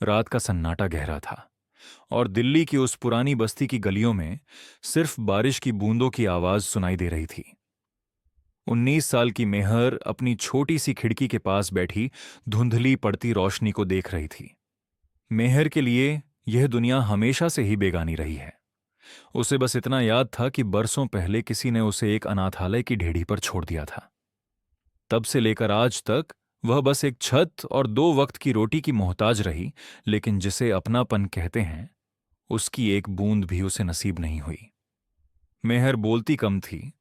रात का सन्नाटा गहरा था और दिल्ली की उस पुरानी बस्ती की गलियों में सिर्फ बारिश की बूंदों की आवाज सुनाई दे रही थी। 19 साल की मेहर अपनी छोटी सी खिड़की के पास बैठी धुंधली पड़ती रोशनी को देख रही थी। मेहर के लिए यह दुनिया हमेशा से ही बेगानी रही है। उसे बस इतना याद था कि बरसों पहले किसी ने उसे एक अनाथालय की ढेड़ी पर छोड़ दिया था। तब से लेकर आज तक वह बस एक छत और 2 वक्त की रोटी की मोहताज रही, लेकिन जिसे अपनापन कहते हैं उसकी एक बूंद भी उसे नसीब नहीं हुई। मेहर बोलती कम थी,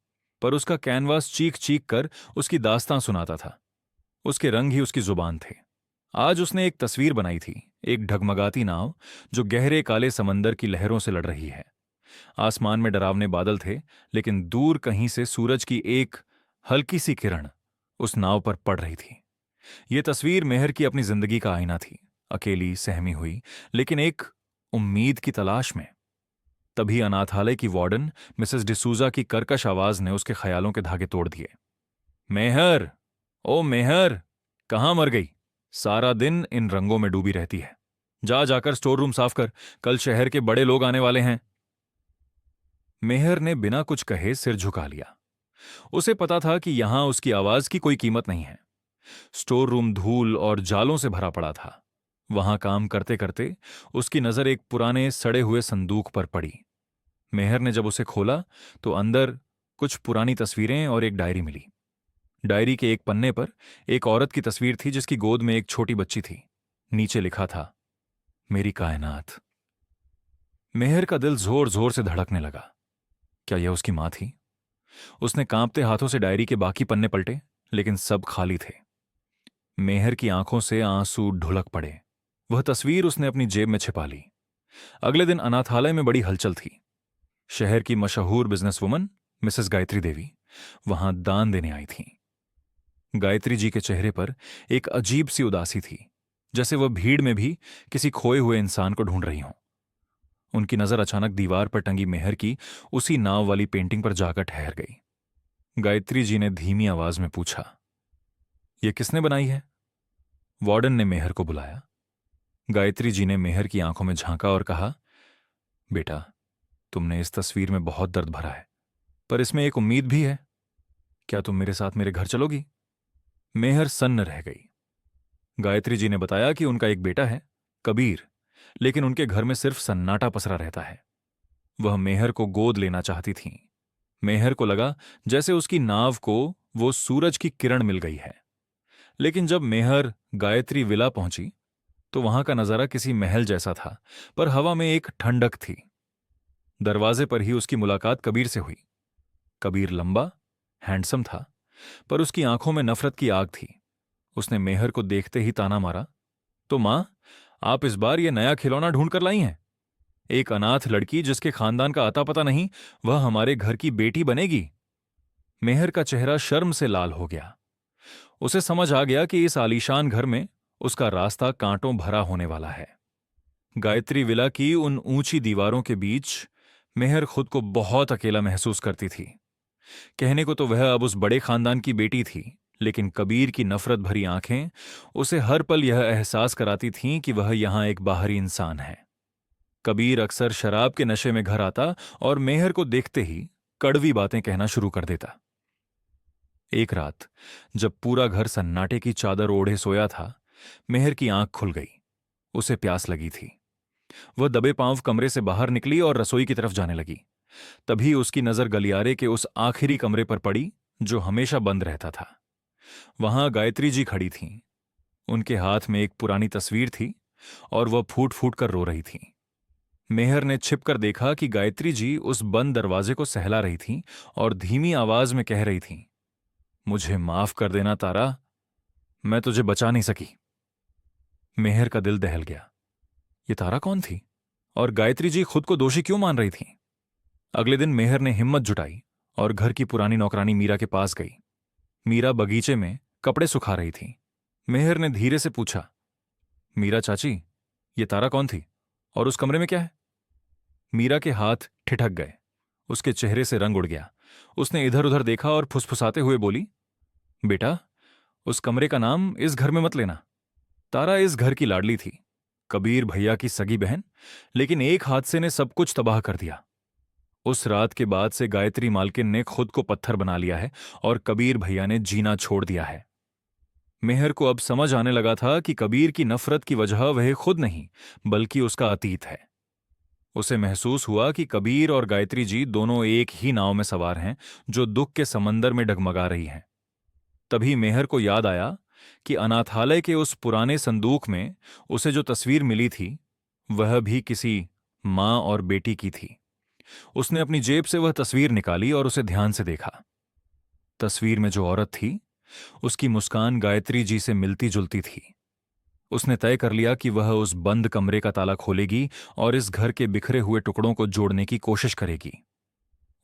पर उसका कैनवास चीख चीख कर उसकी दास्तां सुनाता था। उसके रंग ही उसकी जुबान थे। आज उसने एक तस्वीर बनाई थी, एक ढगमगाती नाव जो गहरे काले समंदर की लहरों से लड़ रही है। आसमान में डरावने बादल थे, लेकिन दूर कहीं से सूरज की एक हल्की सी किरण उस नाव पर पड़ रही थी। ये तस्वीर मेहर की अपनी जिंदगी का आईना थी, अकेली, सहमी हुई, लेकिन एक उम्मीद की तलाश में। तभी अनाथालय की वार्डन मिसेस डिसूजा की कर्कश आवाज ने उसके ख्यालों के धागे तोड़ दिए। मेहर, ओ मेहर, कहाँ मर गई? सारा दिन इन रंगों में डूबी रहती है। जा जाकर स्टोर रूम साफ कर, कल शहर के बड़े लोग आने वाले हैं। मेहर ने बिना कुछ कहे सिर झुका लिया। उसे पता था कि यहां उसकी आवाज की कोई कीमत नहीं है। स्टोर रूम धूल और जालों से भरा पड़ा था। वहां काम करते करते उसकी नजर एक पुराने सड़े हुए संदूक पर पड़ी। मेहर ने जब उसे खोला तो अंदर कुछ पुरानी तस्वीरें और एक डायरी मिली। डायरी के एक पन्ने पर एक औरत की तस्वीर थी जिसकी गोद में एक छोटी बच्ची थी। नीचे लिखा था, मेरी कायनात। मेहर का दिल जोर जोर से धड़कने लगा। क्या यह उसकी मां थी? उसने कांपते हाथों से डायरी के बाकी पन्ने पलटे, लेकिन सब खाली थे। मेहर की आंखों से आंसू ढुलक पड़े। वह तस्वीर उसने अपनी जेब में छिपा ली। अगले दिन अनाथालय में बड़ी हलचल थी। शहर की मशहूर बिजनेसवुमन मिसेस गायत्री देवी वहां दान देने आई थीं। गायत्री जी के चेहरे पर एक अजीब सी उदासी थी, जैसे वह भीड़ में भी किसी खोए हुए इंसान को ढूंढ रही हों। उनकी नजर अचानक दीवार पर टंगी मेहर की उसी नाव वाली पेंटिंग पर जाकर ठहर गई। गायत्री जी ने धीमी आवाज में पूछा, यह किसने बनाई है? वार्डन ने मेहर को बुलाया। गायत्री जी ने मेहर की आंखों में झांका और कहा, बेटा, तुमने इस तस्वीर में बहुत दर्द भरा है, पर इसमें एक उम्मीद भी है। क्या तुम मेरे साथ मेरे घर चलोगी? मेहर सन्न रह गई। गायत्री जी ने बताया कि उनका एक बेटा है, कबीर, लेकिन उनके घर में सिर्फ सन्नाटा पसरा रहता है। वह मेहर को गोद लेना चाहती थीं। मेहर को लगा जैसे उसकी नाव को वो सूरज की किरण मिल गई है। लेकिन जब मेहर गायत्री विला पहुंची तो वहां का नजारा किसी महल जैसा था, पर हवा में एक ठंडक थी। दरवाजे पर ही उसकी मुलाकात कबीर से हुई। कबीर लंबा, हैंडसम था, पर उसकी आंखों में नफरत की आग थी। उसने मेहर को देखते ही ताना मारा, तो मां, आप इस बार यह नया खिलौना ढूंढ कर लाई हैं? एक अनाथ लड़की जिसके खानदान का अता पता नहीं, वह हमारे घर की बेटी बनेगी? मेहर का चेहरा शर्म से लाल हो गया। उसे समझ आ गया कि इस आलीशान घर में उसका रास्ता कांटों भरा होने वाला है। गायत्री विला की उन ऊंची दीवारों के बीच मेहर खुद को बहुत अकेला महसूस करती थी। कहने को तो वह अब उस बड़े खानदान की बेटी थी, लेकिन कबीर की नफरत भरी आंखें उसे हर पल यह एहसास कराती थीं कि वह यहां एक बाहरी इंसान है। कबीर अक्सर शराब के नशे में घर आता और मेहर को देखते ही कड़वी बातें कहना शुरू कर देता। एक रात जब पूरा घर सन्नाटे की चादर ओढ़े सोया था, मेहर की आंख खुल गई। उसे प्यास लगी थी। वह दबे पांव कमरे से बाहर निकली और रसोई की तरफ जाने लगी। तभी उसकी नजर गलियारे के उस आखिरी कमरे पर पड़ी जो हमेशा बंद रहता था। वहां गायत्री जी खड़ी थीं। उनके हाथ में एक पुरानी तस्वीर थी और वह फूट फूट कर रो रही थीं। मेहर ने छिपकर देखा कि गायत्री जी उस बंद दरवाजे को सहला रही थीं और धीमी आवाज में कह रही थीं, मुझे माफ कर देना तारा, मैं तुझे बचा नहीं सकी। मेहर का दिल दहल गया। ये तारा कौन थी और गायत्री जी खुद को दोषी क्यों मान रही थीं? अगले दिन मेहर ने हिम्मत जुटाई और घर की पुरानी नौकरानी मीरा के पास गई। मीरा बगीचे में कपड़े सुखा रही थी। मेहर ने धीरे से पूछा, मीरा चाची, ये तारा कौन थी और उस कमरे में क्या है? मीरा के हाथ ठिठक गए। उसके चेहरे से रंग उड़ गया। उसने इधर उधर देखा और फुसफुसाते हुए बोली, बेटा, उस कमरे का नाम इस घर में मत लेना। तारा इस घर की लाडली थी। कबीर भैया की सगी बहन, लेकिन एक हादसे ने सब कुछ तबाह कर दिया। उस रात के बाद से गायत्री मालकिन ने खुद को पत्थर बना लिया है और कबीर भैया ने जीना छोड़ दिया है। मेहर को अब समझ आने लगा था कि कबीर की नफरत की वजह वह खुद नहीं, बल्कि उसका अतीत है। उसे महसूस हुआ कि कबीर और गायत्री जी दोनों एक ही नाव में सवार हैं, जो दुख के समंदर में डगमगा रही हैं। तभी मेहर को याद आया कि अनाथालय के उस पुराने संदूक में उसे जो तस्वीर मिली थी, वह भी किसी मां और बेटी की थी। उसने अपनी जेब से वह तस्वीर निकाली और उसे ध्यान से देखा। तस्वीर में जो औरत थी, उसकी मुस्कान गायत्री जी से मिलती जुलती थी। उसने तय कर लिया कि वह उस बंद कमरे का ताला खोलेगी और इस घर के बिखरे हुए टुकड़ों को जोड़ने की कोशिश करेगी।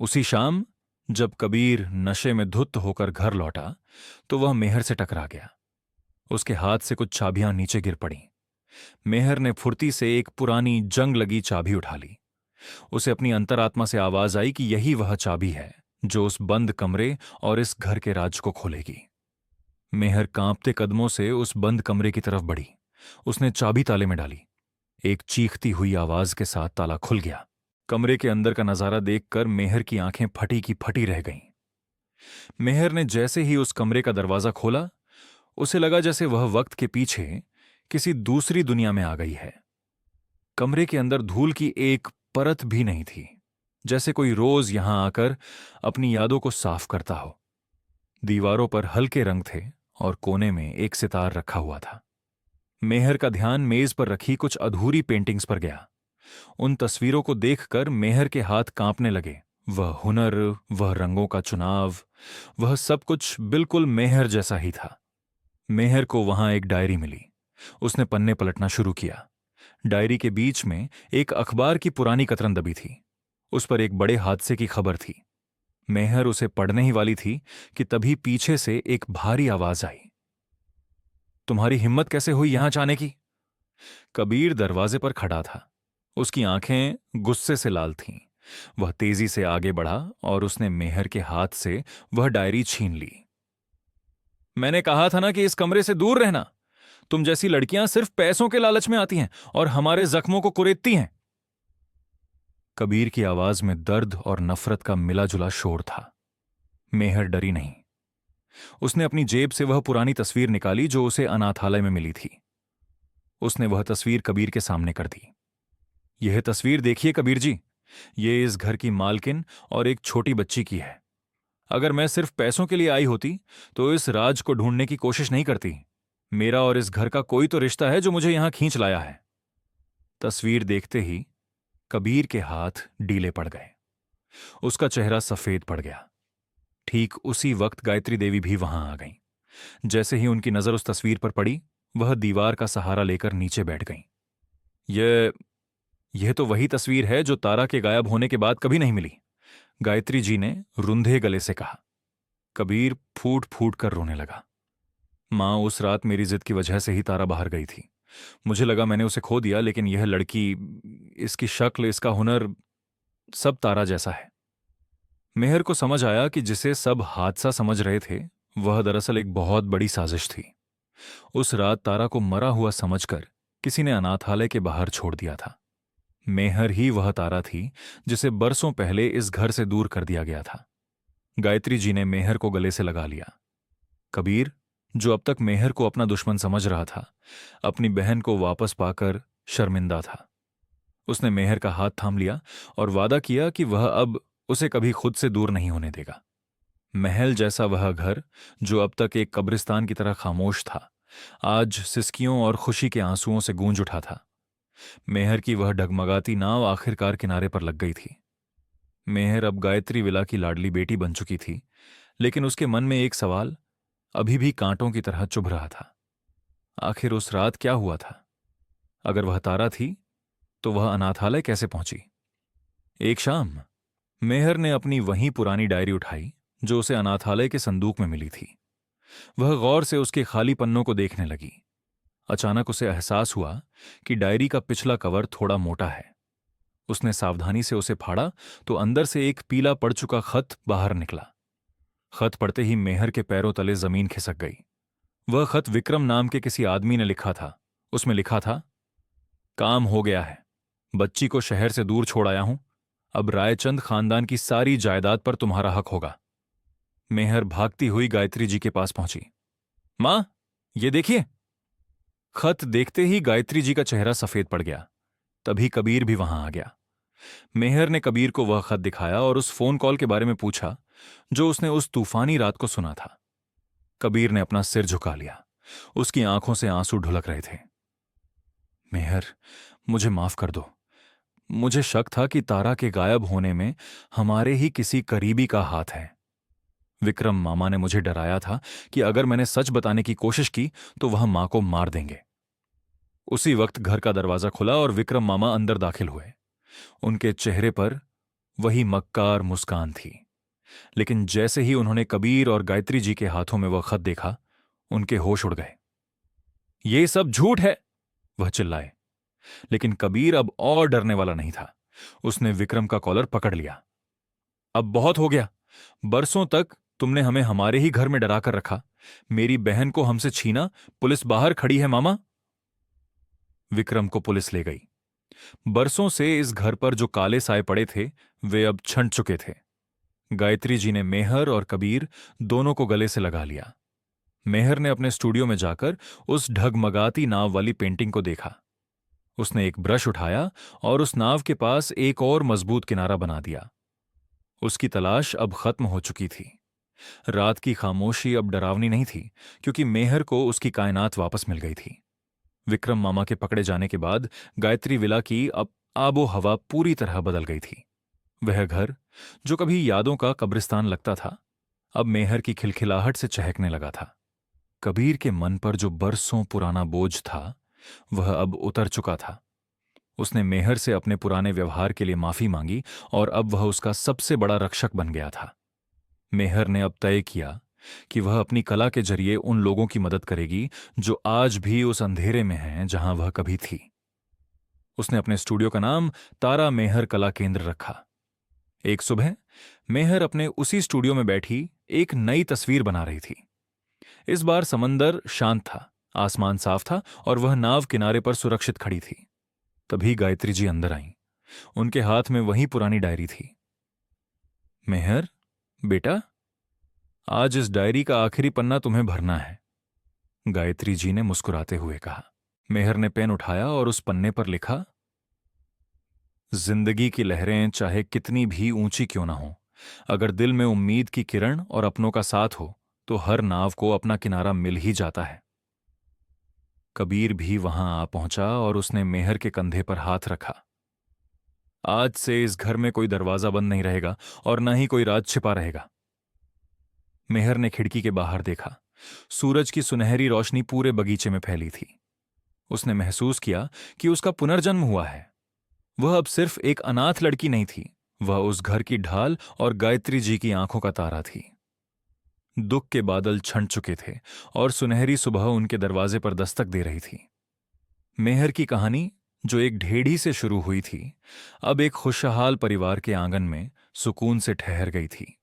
उसी शाम जब कबीर नशे में धुत होकर घर लौटा, तो वह मेहर से टकरा गया। उसके हाथ से कुछ चाबियां नीचे गिर पड़ीं। मेहर ने फुर्ती से एक पुरानी जंग लगी चाबी उठा ली। उसे अपनी अंतरात्मा से आवाज आई कि यही वह चाबी है जो उस बंद कमरे और इस घर के राज को खोलेगी। मेहर कांपते कदमों से उस बंद कमरे की तरफ बढ़ी। उसने चाबी ताले में डाली। एक चीखती हुई आवाज के साथ ताला खुल गया। कमरे के अंदर का नजारा देखकर मेहर की आंखें फटी की फटी रह गईं। मेहर ने जैसे ही उस कमरे का दरवाजा खोला, उसे लगा जैसे वह वक्त के पीछे किसी दूसरी दुनिया में आ गई है। कमरे के अंदर धूल की एक परत भी नहीं थी, जैसे कोई रोज यहां आकर अपनी यादों को साफ करता हो। दीवारों पर हल्के रंग थे और कोने में एक सितार रखा हुआ था। मेहर का ध्यान मेज पर रखी कुछ अधूरी पेंटिंग्स पर गया। उन तस्वीरों को देखकर मेहर के हाथ कांपने लगे। वह हुनर, वह रंगों का चुनाव, वह सब कुछ बिल्कुल मेहर जैसा ही था। मेहर को वहां एक डायरी मिली। उसने पन्ने पलटना शुरू किया। डायरी के बीच में एक अखबार की पुरानी कतरन दबी थी। उस पर एक बड़े हादसे की खबर थी। मेहर उसे पढ़ने ही वाली थी कि तभी पीछे से एक भारी आवाज आई। तुम्हारी हिम्मत कैसे हुई यहां जाने की? कबीर दरवाजे पर खड़ा था। उसकी आंखें गुस्से से लाल थीं। वह तेजी से आगे बढ़ा और उसने मेहर के हाथ से वह डायरी छीन ली। मैंने कहा था ना कि इस कमरे से दूर रहना। तुम जैसी लड़कियां सिर्फ पैसों के लालच में आती हैं और हमारे जख्मों को कुरेदती हैं। कबीर की आवाज में दर्द और नफरत का मिला जुला शोर था। मेहर डरी नहीं। उसने अपनी जेब से वह पुरानी तस्वीर निकाली जो उसे अनाथालय में मिली थी। उसने वह तस्वीर कबीर के सामने कर दी। यह तस्वीर देखिए कबीर जी, ये इस घर की मालकिन और एक छोटी बच्ची की है। अगर मैं सिर्फ पैसों के लिए आई होती तो इस राज को ढूंढने की कोशिश नहीं करती। मेरा और इस घर का कोई तो रिश्ता है जो मुझे यहां खींच लाया है। तस्वीर देखते ही कबीर के हाथ ढीले पड़ गए। उसका चेहरा सफेद पड़ गया। ठीक उसी वक्त गायत्री देवी भी वहां आ गईं। जैसे ही उनकी नजर उस तस्वीर पर पड़ी, वह दीवार का सहारा लेकर नीचे बैठ गईं। यह तो वही तस्वीर है जो तारा के गायब होने के बाद कभी नहीं मिली, गायत्री जी ने रुंधे गले से कहा। कबीर फूट फूट कर रोने लगा। मां, उस रात मेरी जिद की वजह से ही तारा बाहर गई थी। मुझे लगा मैंने उसे खो दिया, लेकिन यह लड़की, इसकी शक्ल, इसका हुनर, सब तारा जैसा है। मेहर को समझ आया कि जिसे सब हादसा समझ रहे थे, वह दरअसल एक बहुत बड़ी साजिश थी। उस रात तारा को मरा हुआ समझकर किसी ने अनाथालय के बाहर छोड़ दिया था। मेहर ही वह तारा थी जिसे बरसों पहले इस घर से दूर कर दिया गया था। गायत्री जी ने मेहर को गले से लगा लिया। कबीर, जो अब तक मेहर को अपना दुश्मन समझ रहा था, अपनी बहन को वापस पाकर शर्मिंदा था। उसने मेहर का हाथ थाम लिया और वादा किया कि वह अब उसे कभी खुद से दूर नहीं होने देगा। महल जैसा वह घर, जो अब तक एक कब्रिस्तान की तरह खामोश था, आज सिसकियों और खुशी के आंसुओं से गूंज उठा था। मेहर की वह डगमगाती नाव आखिरकार किनारे पर लग गई थी। मेहर अब गायत्री विला की लाडली बेटी बन चुकी थी, लेकिन उसके मन में एक सवाल अभी भी कांटों की तरह चुभ रहा था। आखिर उस रात क्या हुआ था? अगर वह तारा थी, तो वह अनाथालय कैसे पहुंची? एक शाम मेहर ने अपनी वही पुरानी डायरी उठाई जो उसे अनाथालय के संदूक में मिली थी। वह गौर से उसके खाली पन्नों को देखने लगी। अचानक उसे एहसास हुआ कि डायरी का पिछला कवर थोड़ा मोटा है। उसने सावधानी से उसे फाड़ा तो अंदर से एक पीला पड़ चुका खत बाहर निकला। खत पढ़ते ही मेहर के पैरों तले जमीन खिसक गई। वह खत विक्रम नाम के किसी आदमी ने लिखा था। उसमें लिखा था, काम हो गया है। बच्ची को शहर से दूर छोड़ आया हूं। अब रायचंद खानदान की सारी जायदाद पर तुम्हारा हक होगा। मेहर भागती हुई गायत्री जी के पास पहुंची। मां, ये देखिए। खत देखते ही गायत्री जी का चेहरा सफेद पड़ गया। तभी कबीर भी वहां आ गया। मेहर ने कबीर को वह खत दिखाया और उस फोन कॉल के बारे में पूछा जो उसने उस तूफानी रात को सुना था। कबीर ने अपना सिर झुका लिया। उसकी आंखों से आंसू ढुलक रहे थे। मेहर, मुझे माफ कर दो। मुझे शक था कि तारा के गायब होने में हमारे ही किसी करीबी का हाथ है। विक्रम मामा ने मुझे डराया था कि अगर मैंने सच बताने की कोशिश की तो वह मां को मार देंगे। उसी वक्त घर का दरवाजा खुला और विक्रम मामा अंदर दाखिल हुए। उनके चेहरे पर वही मक्कार मुस्कान थी। लेकिन जैसे ही उन्होंने कबीर और गायत्री जी के हाथों में वह खत देखा, उनके होश उड़ गए। ये सब झूठ है, वह चिल्लाए। लेकिन कबीर अब और डरने वाला नहीं था। उसने विक्रम का कॉलर पकड़ लिया। अब बहुत हो गया। बरसों तक तुमने हमें हमारे ही घर में डरा कर रखा। मेरी बहन को हमसे छीना। पुलिस बाहर खड़ी है मामा। विक्रम को पुलिस ले गई। बरसों से इस घर पर जो काले साए पड़े थे वे अब छंट चुके थे। गायत्री जी ने मेहर और कबीर दोनों को गले से लगा लिया। मेहर ने अपने स्टूडियो में जाकर उस ढगमगाती नाव वाली पेंटिंग को देखा। उसने एक ब्रश उठाया और उस नाव के पास एक और मजबूत किनारा बना दिया। उसकी तलाश अब खत्म हो चुकी थी। रात की खामोशी अब डरावनी नहीं थी, क्योंकि मेहर को उसकी कायनात वापस मिल गई थी। विक्रम मामा के पकड़े जाने के बाद गायत्री विला की अब आबो हवा पूरी तरह बदल गई थी। वह घर, जो कभी यादों का कब्रिस्तान लगता था, अब मेहर की खिलखिलाहट से चहकने लगा था। कबीर के मन पर जो बरसों पुराना बोझ था वह अब उतर चुका था। उसने मेहर से अपने पुराने व्यवहार के लिए माफी मांगी और अब वह उसका सबसे बड़ा रक्षक बन गया था। मेहर ने अब तय किया कि वह अपनी कला के जरिए उन लोगों की मदद करेगी जो आज भी उस अंधेरे में हैं जहां वह कभी थी। उसने अपने स्टूडियो का नाम तारा मेहर कला केंद्र रखा। एक सुबह मेहर अपने उसी स्टूडियो में बैठी एक नई तस्वीर बना रही थी। इस बार समंदर शांत था, आसमान साफ था और वह नाव किनारे पर सुरक्षित खड़ी थी। तभी गायत्री जी अंदर आईं। उनके हाथ में वही पुरानी डायरी थी। मेहर, बेटा, आज इस डायरी का आखिरी पन्ना तुम्हें भरना है, गायत्री जी ने मुस्कुराते हुए कहा। मेहर ने पेन उठाया और उस पन्ने पर लिखा, जिंदगी की लहरें चाहे कितनी भी ऊंची क्यों ना हो, अगर दिल में उम्मीद की किरण और अपनों का साथ हो तो हर नाव को अपना किनारा मिल ही जाता है। कबीर भी वहां आ पहुंचा और उसने मेहर के कंधे पर हाथ रखा। आज से इस घर में कोई दरवाजा बंद नहीं रहेगा और न ही कोई राज छिपा रहेगा। मेहर ने खिड़की के बाहर देखा। सूरज की सुनहरी रोशनी पूरे बगीचे में फैली थी। उसने महसूस किया कि उसका पुनर्जन्म हुआ है। वह अब सिर्फ एक अनाथ लड़की नहीं थी, वह उस घर की ढाल और गायत्री जी की आंखों का तारा थी। दुख के बादल छंट चुके थे और सुनहरी सुबह उनके दरवाजे पर दस्तक दे रही थी। मेहर की कहानी, जो एक ढेड़ी से शुरू हुई थी, अब एक खुशहाल परिवार के आंगन में सुकून से ठहर गई थी।